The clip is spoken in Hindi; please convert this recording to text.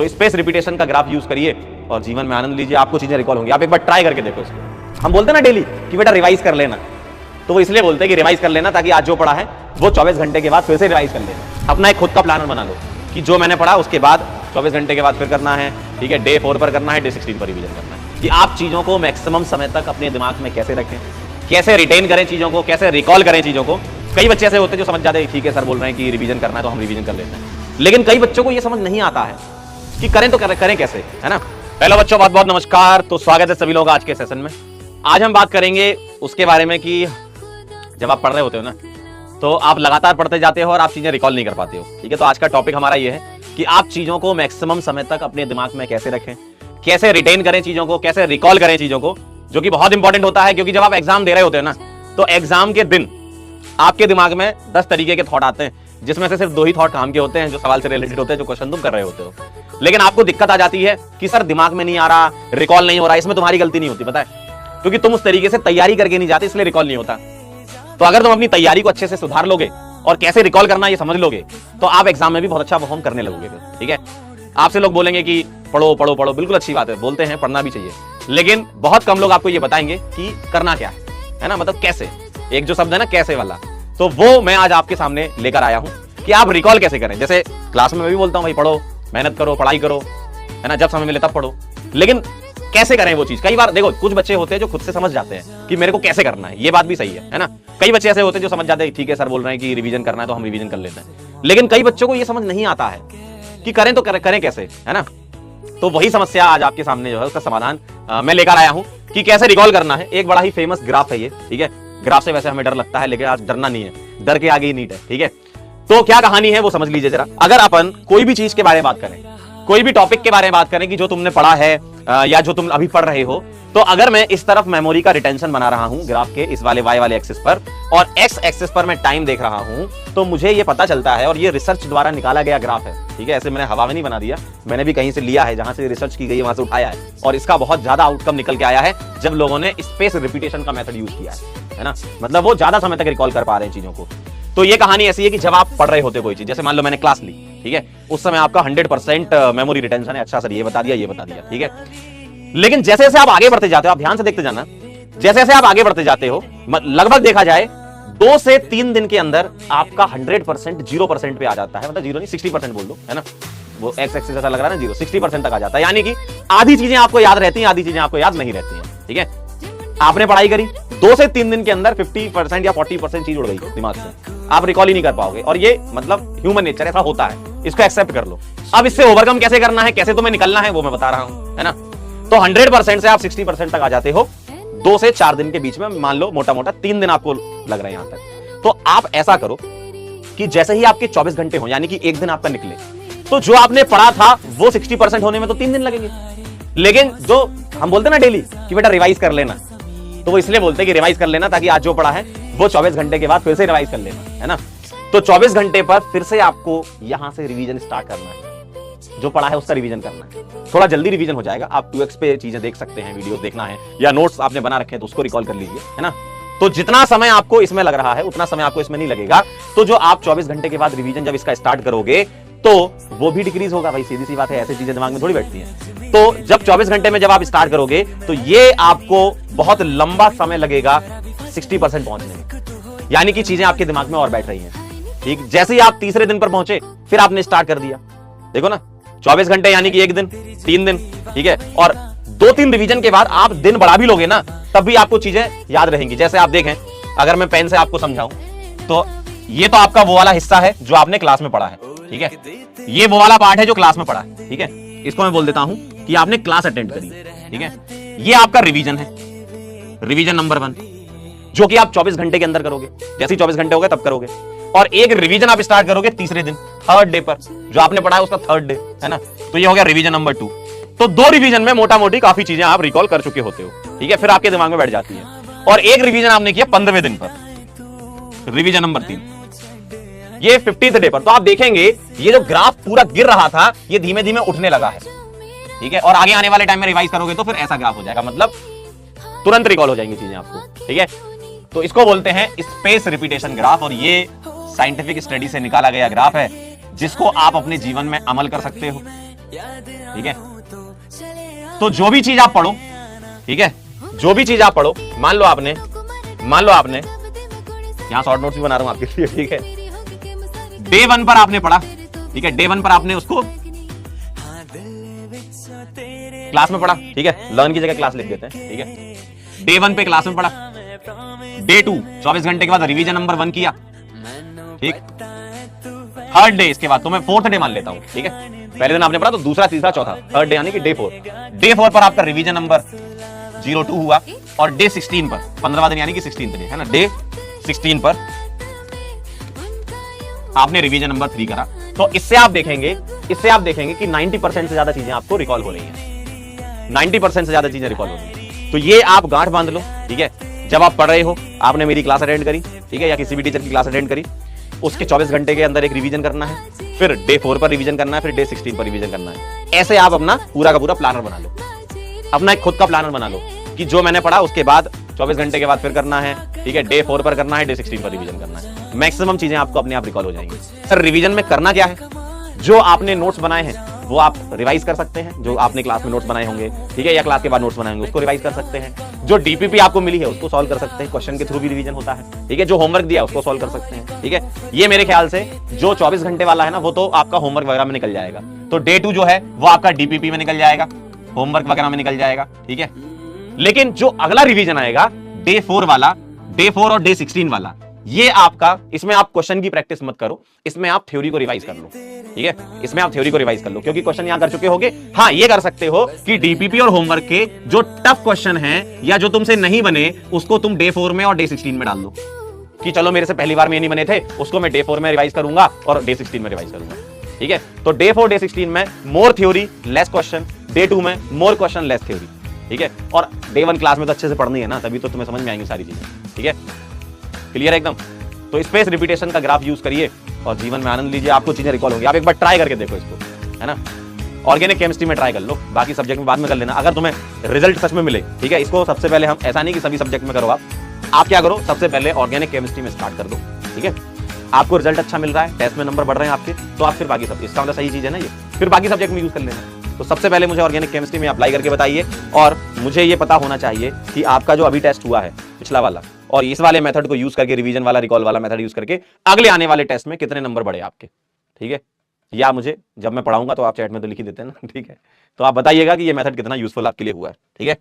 तो स्पेस रिपीटेशन का ग्राफ यूज करिए और जीवन में आनंद लीजिए, आपको चीजें रिकॉल होंगी। आप एक बार ट्राई करके देखो इसको। हम बोलते हैं ना डेली कि बेटा रिवाइज कर लेना, तो वो इसलिए बोलते हैं कि रिवाइज कर लेना ताकि आज जो पढ़ा है वो 24 घंटे के बाद फिर से रिवाइज कर लेना। अपना एक खुद का प्लानर बना लो कि जो मैंने पढ़ा उसके बाद 24 घंटे के बाद फिर करना है, ठीक है, डे 4 पर करना है, डे 16 पर रिवीजन करना है। कि आप चीजों को मैक्सिमम समय तक अपने दिमाग में कैसे रखें, कैसे रिटेन करें चीजों को, कैसे रिकॉल करें चीजों को। कई बच्चे ऐसे होते हैं जो समझ जाते हैं ठीक है सर बोल रहे हैं कि रिवीजन करना है तो हम रिवीजन कर लेते हैं, लेकिन कई बच्चों को यह समझ नहीं आता है कि करें तो करें कैसे, है ना। पहला बच्चों बहुत बहुत नमस्कार, तो स्वागत है सभी लोग आज के सेशन में। आज हम बात करेंगे उसके बारे में कि जब आप पढ़ रहे होते हो ना तो आप लगातार पढ़ते जाते हो और आप चीजें रिकॉल नहीं कर पाते हो, ठीक है। तो आज का टॉपिक हमारा ये है कि आप चीजों को मैक्सिमम समय तक अपने दिमाग में कैसे रखें, कैसे रिटेन करें चीजों को, कैसे रिकॉल करें चीजों को, जो कि बहुत इंपॉर्टेंट होता है। क्योंकि जब आप एग्जाम दे रहे होते हो ना तो एग्जाम के दिन आपके दिमाग में 10 तरीके के थॉट आते हैं, जिसमें से सिर्फ 2 ही थॉट काम के होते हैं जो सवाल से रिलेटेड होते हैं, जो क्वेश्चन तुम कर रहे होते हो। लेकिन आपको दिक्कत आ जाती है कि सर दिमाग में नहीं आ रहा, रिकॉल नहीं हो रहा। इसमें तुम्हारी गलती नहीं होती, पता है, क्योंकि तुम उस तरीके से तैयारी करके नहीं जाते, इसलिए रिकॉल नहीं होता। तो अगर तुम अपनी तैयारी को अच्छे से सुधार लोगे और कैसे रिकॉल करना ये समझ लोगे तो आप एग्जाम में भी बहुत अच्छा परफॉर्म करने लगोगे, ठीक है। आपसे लोग बोलेंगे कि पढ़ो पढ़ो पढ़ो, बिल्कुल अच्छी बात है, बोलते हैं पढ़ना भी चाहिए, लेकिन बहुत कम लोग आपको ये बताएंगे कि करना क्या है ना, मतलब कैसे। एक जो शब्द है ना कैसे वाला, तो वो मैं आज आपके सामने लेकर आया हूं कि आप रिकॉल कैसे करें। जैसे क्लास में मैं भी बोलता हूं भाई पढ़ो, मेहनत करो, पढ़ाई करो, है ना, जब समय मिले तब पढ़ो, लेकिन कैसे करें वो चीज। कई बार देखो कुछ बच्चे होते हैं जो खुद से समझ जाते हैं कि मेरे को कैसे करना है, ये बात भी सही है ना। कई बच्चे ऐसे होते हैं जो समझ जाते हैं ठीक है सर बोल रहे हैं कि रिवीजन करना है तो हम रिवीजन कर लेते हैं, लेकिन कई बच्चों को ये समझ नहीं आता है कि करें तो करें कैसे, है ना। तो वही समस्या आज आपके सामने जो है उसका समाधान मैं लेकर आया हूं कि कैसे रिकॉल करना है। एक बड़ा ही फेमस ग्राफ है ये, ठीक है। ग्राफ से वैसे हमें डर लगता है, लेकिन आज डरना नहीं है, डर के आगे ही नीट है, ठीक है। तो क्या कहानी है वो समझ लीजिए जरा। अगर अपन कोई भी चीज के बारे में बात करें, कोई भी टॉपिक के बारे में बात करें कि जो तुमने पढ़ा है या जो तुम अभी पढ़ रहे हो, तो अगर मैं इस तरफ मेमोरी का रिटेंशन बना रहा हूं ग्राफ के इस वाले वाई वाले एक्सिस पर, और एक्स एक्सिस पर मैं टाइम देख रहा हूं, तो मुझे ये पता चलता है, और ये रिसर्च द्वारा निकाला गया ग्राफ है, ठीक है। ऐसे मैंने हवा में नहीं बना दिया, मैंने भी कहीं से लिया है, जहां से रिसर्च की गई है वहां से उठाया है, और इसका बहुत ज्यादा आउटकम निकल के आया है जब लोगों ने स्पेस रिपीटेशन का मेथड यूज किया है ना। मतलब वो ज्यादा समय तक रिकॉल कर पा रहे हैं चीजों को। तो ये कहानी ऐसी है कि जब आप पढ़ रहे होते कोई चीज, जैसे मान लो मैंने क्लास ली, ठीक है, उस समय आपका 100% मेमोरी रिटेंशन है। अच्छा सर ये बता दिया, ठीक है। लेकिन जैसे जैसे आप आगे बढ़ते जाते हो, आप ध्यान से देखते जाना, जैसे जैसे आप आगे बढ़ते जाते हो, लगभग देखा जाए 2 से 3 दिन के अंदर आपका 100% 0% पे आ जाता है। मतलब 0 नहीं 60% बोल दो, है ना। वो एक्स एक्सिस ऐसा लग रहा है ना, 60% तक आ जाता है। यानी कि आधी चीजें आपको याद रहती हैं, आधी चीजें आपको याद नहीं रहती हैं, ठीक है। आपने पढ़ाई करी, 2 से 3 दिन के अंदर 50% या 40% चीज उड़ गई दिमाग से, आप रिकॉल ही नहीं कर पाओगे। और ये मतलब ह्यूमन नेचर, ऐसा होता है, इसको एक्सेप्ट कर लो। अब इससे ओवरकम कैसे करना है, कैसे तुम्हें निकलना है, वो मैं बता रहा हूं, है ना। तो 100% से आप 60% तक आ जाते हो 2 से 4 दिन के बीच में। मान लो मोटा मोटा 3 दिन आपको लग रहे हैं यहां तक। तो आप ऐसा करो कि जैसे ही आपके 24 घंटे हो, यानी कि एक दिन आपका निकले, तो जो आपने पढ़ा था वो 60% होने में तो 3 दिन लगेंगे। लेकिन जो हम बोलते हैं ना डेली कि बेटा रिवाइज कर लेना, तो वो इसलिए बोलते हैं कि रिवाइज कर लेना ताकि आज जो पढ़ा है वो 24 घंटे के बाद फिर से रिवाइज कर लेना, है ना। तो 24 घंटे पर फिर से आपको यहां से रिवीजन स्टार्ट करना है, जो पढ़ा है उसका रिवीजन करना है। थोड़ा जल्दी रिवीजन हो जाएगा, आप 2x पे चीजें देख सकते हैं, वीडियोस देखना है या नोट्स आपने बना रखे हैं तो उसको रिकॉल कर लीजिए, है ना। तो जितना समय आपको इसमें लग रहा है उतना समय आपको इसमें नहीं लगेगा। तो जो आप 24 घंटे के बाद रिवीजन जब इसका स्टार्ट करोगे तो वो भी डिक्रीज होगा। भाई सीधी सी बात है, ऐसी चीजें दिमाग में थोड़ी बैठती हैं। तो जब 24 घंटे में जब आप स्टार्ट करोगे तो ये आपको बहुत लंबा समय लगेगा 60% पहुंचने में, यानी कि चीजें आपके दिमाग में और बैठ रही हैं, ठीक। जैसे ही आप तीसरे दिन पर पहुंचे फिर आपने स्टार्ट कर दिया, देखो ना, 24 घंटे यानी कि 1 दिन, 3 दिन, ठीक है। और 2-3 रिवीजन के बाद आप दिन बढ़ा भी लोगे ना, तब भी आपको चीजें याद रहेंगी। जैसे आप देखें, अगर मैं पेन से आपको समझाऊं तो ये तो आपका वो वाला हिस्सा है जो आपने क्लास में पढ़ा है, ठीक है। ये वो वाला पार्ट है जो क्लास में पढ़ा है, ठीक है। इसको मैं बोल देता हूं कि आपने क्लास अटेंड करी, ठीक है। ये आपका रिवीजन है, रिवीजन नंबर 1, जो कि आप 24 घंटे के अंदर करोगे। जैसे ही 24 घंटे हो गए तब करोगे। और एक रिवीजन आप स्टार्ट करोगे तीसरे दिन, 3rd डे पर, जो आपने पढ़ा है उसका 3rd डे, है ना। तो ये हो गया रिवीजन नंबर 2। तो 2 रिवीजन में मोटा मोटी काफी चीजें आप रिकॉल कर चुके होते हो, ठीक है। फिर आपके दिमाग में बैठ जाती है। और एक रिवीजन आपने किया 15वें दिन पर, रिवीजन नंबर 3, ये 50th डे पर। तो आप देखेंगे ये जो ग्राफ पूरा गिर रहा था ये धीमे धीमे उठने लगा है, ठीक है। और आगे आने वाले टाइम में रिवाइज करोगे तो फिर ऐसा ग्राफ हो जाएगा, मतलब तुरंत रिकॉल हो जाएंगी चीजें आपको, ठीक है। तो इसको बोलते हैं स्पेस रिपीटेशन ग्राफ, और ये साइंटिफिक स्टडी से निकाला गया ग्राफ है जिसको आप अपने जीवन में अमल कर सकते हो, ठीक है। तो जो भी चीज आप पढ़ो, ठीक है, जो भी चीज आप पढ़ो, मान लो आपने यहां शॉर्ट नोट्स भी बना रहा हूं आपके लिए, ठीक है। डे 1 पर आपने पढ़ा, ठीक है, डे 1 पर आपने उसको क्लास में पढ़ा, ठीक है, लर्न की जगह क्लास लिख देते हैं, ठीक है। डे 1 पे क्लास में पढ़ा, डे 2 24 घंटे के बाद रिवीजन नंबर 1 किया, ठीक। थर्ड डे इसके बाद, तो मैं फोर्थ डे मान लेता हूं, ठीक है। पहले दिन आपने पढ़ा, तो दूसरा, तीसरा, चौथा, थर्ड डे यानी कि डे 4। डे 4 पर आपका रिवीजन नंबर 02 हुआ, और डे 16 पर 15वां दिन यानी कि 16th डे है ना, डे 16 पर आपने रिवीजन नंबर 3 करा। तो इससे आप देखेंगे कि 90% से ज्यादा चीजें आपको रिकॉल हो रही हैं, 90% से ज्यादा चीजें रिकॉल हो रही हैं। तो ये आप गांठ बांध लो, ठीक है। जब आप पढ़ रहे हो, आपने मेरी क्लास अटेंड करी, ठीक है, या किसी भी टीचर की क्लास अटेंड करी, उसके 24 घंटे के अंदर एक रिवीजन करना है, फिर डे 4 पर रिवीजन करना है, फिर डे 16 पर रिवीजन करना है। ऐसे आप अपना पूरा का पूरा प्लानर बना लो, अपना एक खुद का प्लानर बना लो कि जो मैंने पढ़ा उसके बाद 24 घंटे के बाद फिर करना है, ठीक है, डे 4 पर करना है, डे 16 पर रिवीजन करना है। मैक्सिमम चीजें आपको अपने आप रिकॉल हो जाएंगी। सर रिवीजन में करना क्या है? जो आपने नोट्स बनाए हैं वो आप रिवाइज कर सकते हैं, जो आपने क्लास में नोट्स बनाए होंगे, ठीक है, या क्लास के बाद नोट्स बनाए होंगे उसको रिवाइज कर सकते हैं। जो डीपीपी आपको मिली है उसको सॉल्व कर सकते हैं, क्वेश्चन के थ्रू भी रिवीजन होता है, ठीक है। जो होमवर्क दिया उसको सॉल्व कर सकते हैं, ठीक है। ये मेरे ख्याल से जो 24 घंटे वाला है ना, वो तो आपका होमवर्क वगैरह में निकल जाएगा। तो डे 2 जो है वो आपका डीपीपी में निकल जाएगा, होमवर्क वगैरह में निकल जाएगा, ठीक है। लेकिन जो अगला रिवीजन आएगा डे 4 वाला, डे 4 और डे 16 वाला, ये आपका, इसमें आप क्वेश्चन की प्रैक्टिस मत करो, इसमें आप थ्योरी को रिवाइज कर लो, ठीक है। इसमें आप थ्योरी को रिवाइज कर लो, क्योंकि क्वेश्चन यहां कर चुके होगे। हाँ, ये कर सकते हो कि डीपीपी और होमवर्क के जो टफ क्वेश्चन हैं या जो तुमसे नहीं बने, उसको तुम डे 4 में और डे 16 में डाल लो कि चलो मेरे से पहली बार में ये नहीं बने थे, उसको मैं डे 4 में रिवाइज करूंगा और डे 16 में रिवाइज करूंगा, ठीक है। तो डे 4 डे 16 में मोर थ्योरी लेस क्वेश्चन, डे 2 में मोर क्वेश्चन लेस थ्योरी, ठीक है। और डे 1 क्लास में तो अच्छे से पढ़नी है ना, तभी तो तुम्हें समझ में आएंगी सारी चीजें, ठीक है। क्लियर है एकदम? तो स्पेस रिपीटेशन का ग्राफ यूज करिए और जीवन में आनंद लीजिए, आपको चीजें रिकॉल होंगी। आप एक बार ट्राई करके देखो इसको, है ना। ऑर्गेनिक केमिस्ट्री में ट्राई कर लो, बाकी सब्जेक्ट में बाद में कर लेना, अगर तुम्हें रिजल्ट सच में मिले, ठीक है। इसको सबसे पहले हम, ऐसा नहीं कि सभी सब्जेक्ट में करो आप क्या करो, सबसे पहले ऑर्गेनिक केमिस्ट्री में स्टार्ट कर दो, ठीक है। आपको रिजल्ट अच्छा मिल रहा है, टेस्ट में नंबर बढ़ रहे हैं आपके, तो आप फिर बाकी सब, इसका मतलब सही चीज है ना ये, फिर बाकी सब्जेक्ट में यूज कर लेना। तो सबसे पहले मुझे ऑर्गेनिक केमिस्ट्री में अप्लाई करके बताइए, और मुझे ये पता होना चाहिए कि आपका जो अभी टेस्ट हुआ है पिछला वाला, और इस वाले मेथड को यूज करके, रिवीजन वाला, रिकॉल वाला मेथड यूज करके अगले आने वाले टेस्ट में कितने नंबर बढ़े आपके, ठीक है। या मुझे जब मैं पढ़ाऊंगा तो आप चैट में तो लिख ही देते हैं ना, ठीक है। तो आप बताइएगा कि ये मेथड कितना यूजफुल आपके लिए हुआ है, ठीक है।